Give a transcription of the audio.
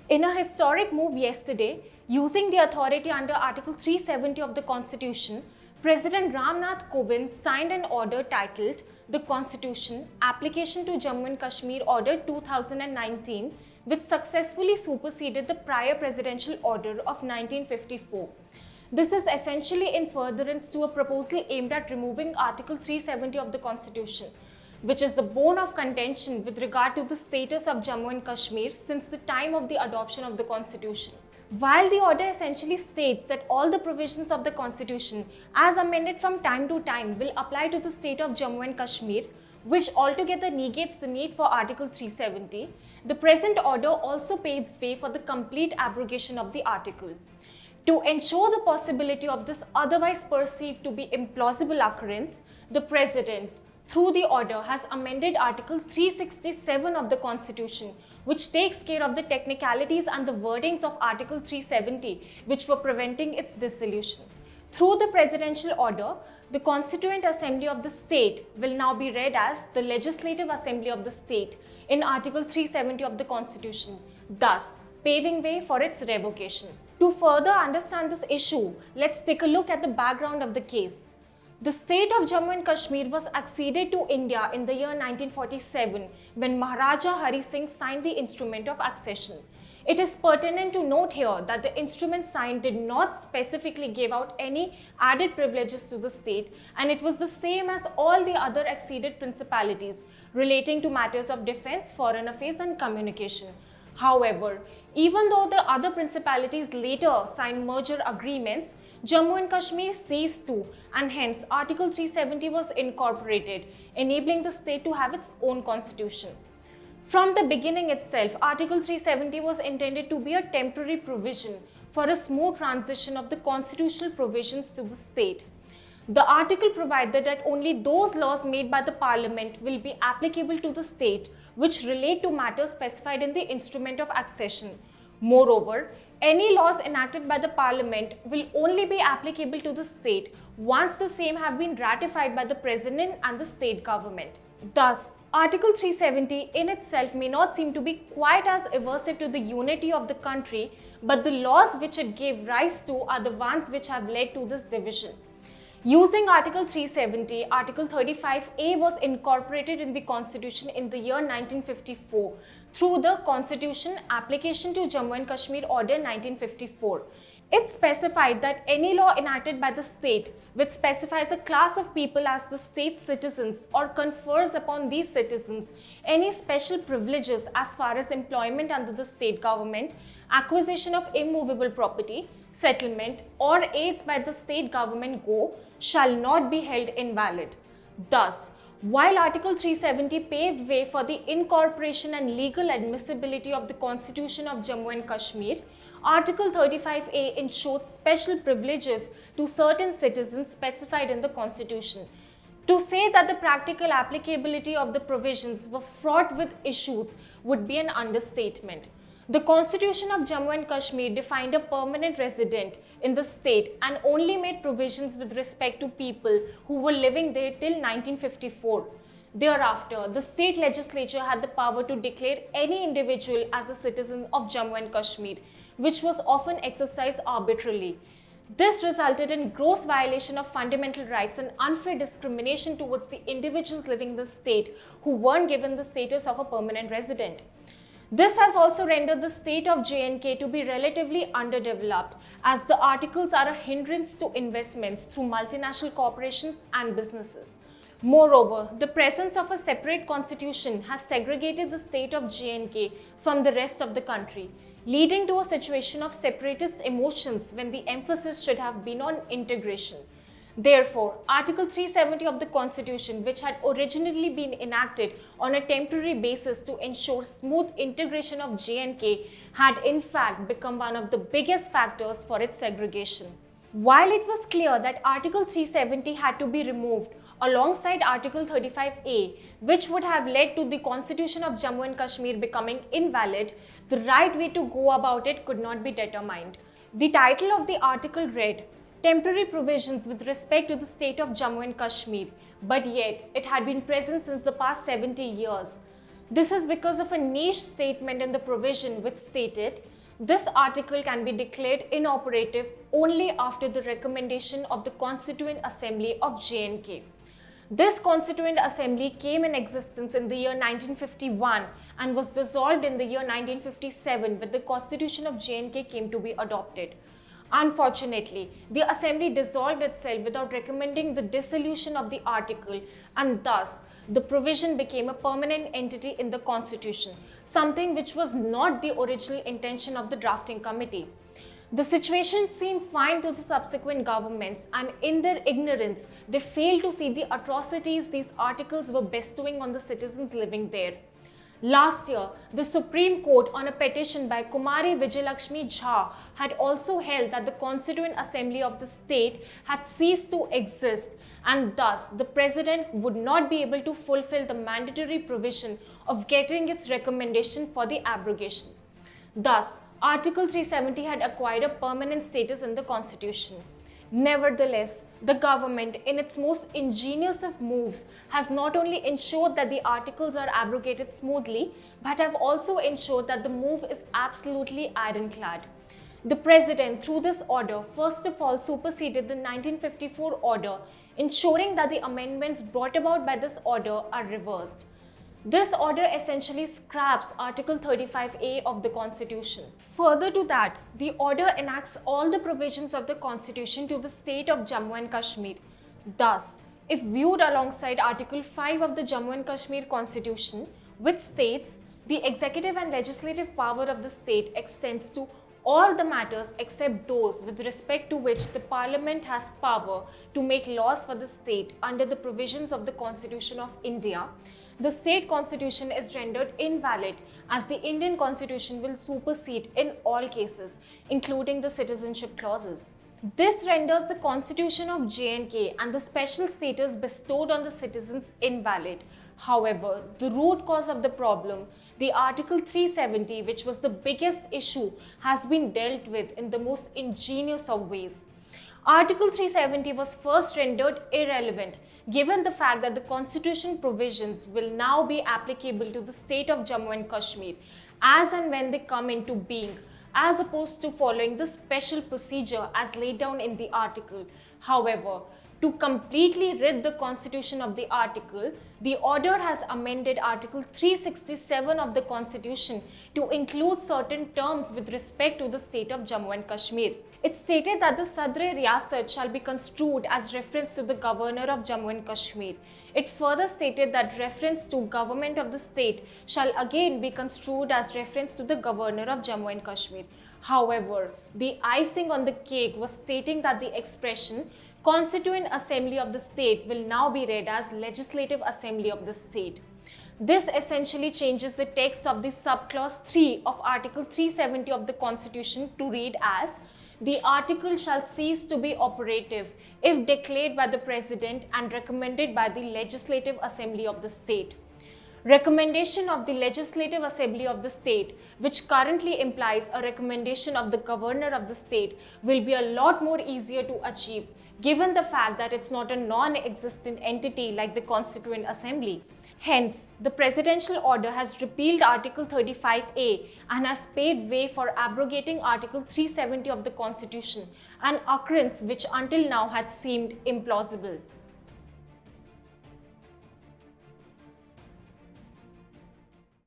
In a historic move yesterday, using the authority under Article 370 of the Constitution, President Ramnath Kovind signed an order titled The Constitution, Application to Jammu and Kashmir Order 2019, which successfully superseded the prior presidential order of 1954. This is essentially in furtherance to a proposal aimed at removing Article 370 of the Constitution, which is the bone of contention with regard to the status of Jammu and Kashmir since the time of the adoption of the Constitution. While the order essentially states that all the provisions of the Constitution, as amended from time to time, will apply to the state of Jammu and Kashmir, which altogether negates the need for Article 370, the present order also paves way for the complete abrogation of the article. To ensure the possibility of this otherwise perceived to be implausible occurrence, the President, through the order, has amended Article 367 of the Constitution, which takes care of the technicalities and the wordings of Article 370, which were preventing its dissolution. Through the presidential order, the Constituent Assembly of the state will now be read as the Legislative Assembly of the state in Article 370 of the Constitution, thus paving way for its revocation. To further understand this issue, let's take a look at the background of the case. The state of Jammu and Kashmir was acceded to India in the year 1947 when Maharaja Hari Singh signed the instrument of accession. It is pertinent to note here that the instrument signed did not specifically give out any added privileges to the state, and it was the same as all the other acceded principalities relating to matters of defense, foreign affairs and communication. However, even though the other principalities later signed merger agreements, Jammu and Kashmir ceased to, and hence Article 370 was incorporated, enabling the state to have its own constitution. From the beginning itself, Article 370 was intended to be a temporary provision for a smooth transition of the constitutional provisions to the state. The article provided that only those laws made by the Parliament will be applicable to the state which relate to matters specified in the instrument of accession. Moreover, any laws enacted by the Parliament will only be applicable to the state once the same have been ratified by the President and the state government. Thus, Article 370 in itself may not seem to be quite as aversive to the unity of the country, but the laws which it gave rise to are the ones which have led to this division. Using Article 370, Article 35A was incorporated in the Constitution in the year 1954 through the Constitution Application to Jammu and Kashmir Order 1954. It specified that any law enacted by the state which specifies a class of people as the state's citizens or confers upon these citizens any special privileges as far as employment under the state government, acquisition of immovable property, settlement or aids by the state government go shall not be held invalid. Thus, while Article 370 paved way for the incorporation and legal admissibility of the Constitution of Jammu and Kashmir, Article 35A ensured special privileges to certain citizens specified in the Constitution. To say that the practical applicability of the provisions were fraught with issues would be an understatement. The Constitution of Jammu and Kashmir defined a permanent resident in the state and only made provisions with respect to people who were living there till 1954. Thereafter, the state legislature had the power to declare any individual as a citizen of Jammu and Kashmir, which was often exercised arbitrarily. This resulted in gross violation of fundamental rights and unfair discrimination towards the individuals living in the state who weren't given the status of a permanent resident. This has also rendered the state of J&K to be relatively underdeveloped, as the articles are a hindrance to investments through multinational corporations and businesses. Moreover, the presence of a separate constitution has segregated the state of J&K from the rest of the country, leading to a situation of separatist emotions when the emphasis should have been on integration. Therefore, Article 370 of the Constitution, which had originally been enacted on a temporary basis to ensure smooth integration of J&K, had in fact become one of the biggest factors for its segregation. While it was clear that Article 370 had to be removed alongside Article 35A, which would have led to the Constitution of Jammu and Kashmir becoming invalid, the right way to go about it could not be determined. The title of the article read, Temporary Provisions with Respect to the State of Jammu and Kashmir, but yet it had been present since the past 70 years. This is because of a niche statement in the provision which stated, This article can be declared inoperative only after the recommendation of the Constituent Assembly of J&K. This Constituent Assembly came in existence in the year 1951 and was dissolved in the year 1957 when the Constitution of J&K came to be adopted. Unfortunately, the Assembly dissolved itself without recommending the dissolution of the article, and thus the provision became a permanent entity in the Constitution, something which was not the original intention of the drafting committee. The situation seemed fine to the subsequent governments, and in their ignorance, they failed to see the atrocities these articles were bestowing on the citizens living there. Last year, the Supreme Court, on a petition by Kumari Vijayalakshmi Jha, had also held that the Constituent Assembly of the state had ceased to exist, and thus the President would not be able to fulfill the mandatory provision of getting its recommendation for the abrogation. Thus, Article 370 had acquired a permanent status in the Constitution. Nevertheless, the government, in its most ingenious of moves, has not only ensured that the articles are abrogated smoothly, but have also ensured that the move is absolutely ironclad. The President, through this order, first of all superseded the 1954 order, ensuring that the amendments brought about by this order are reversed. This order essentially scraps Article 35A of the Constitution. Further to that, the order enacts all the provisions of the Constitution to the state of Jammu and Kashmir. Thus, if viewed alongside Article 5 of the Jammu and Kashmir Constitution, which states the executive and legislative power of the state extends to all the matters except those with respect to which the Parliament has power to make laws for the state under the provisions of the Constitution of India, the state constitution is rendered invalid as the Indian constitution will supersede in all cases, including the citizenship clauses. This renders the constitution of J&K and the special status bestowed on the citizens invalid. However, the root cause of the problem, the Article 370, which was the biggest issue, has been dealt with in the most ingenious of ways. Article 370 was first rendered irrelevant given the fact that the constitution provisions will now be applicable to the state of Jammu and Kashmir as and when they come into being, as opposed to following the special procedure as laid down in the article. However, to completely rid the constitution of the article, the order has amended Article 367 of the Constitution to include certain terms with respect to the state of Jammu and Kashmir. It stated that the Sadr-e Riyasat shall be construed as reference to the governor of Jammu and Kashmir. It further stated that reference to government of the state shall again be construed as reference to the governor of Jammu and Kashmir. However, the icing on the cake was stating that the expression Constituent Assembly of the state will now be read as Legislative Assembly of the state. This essentially changes the text of the subclause 3 of Article 370 of the Constitution to read as the article shall cease to be operative if declared by the President and recommended by the Legislative Assembly of the state. Recommendation of the Legislative Assembly of the state, which currently implies a recommendation of the governor of the state, will be a lot more easier to achieve given the fact that it's not a non-existent entity like the Constituent Assembly. Hence, the presidential order has repealed Article 35A and has paved way for abrogating Article 370 of the Constitution, an occurrence which until now had seemed implausible.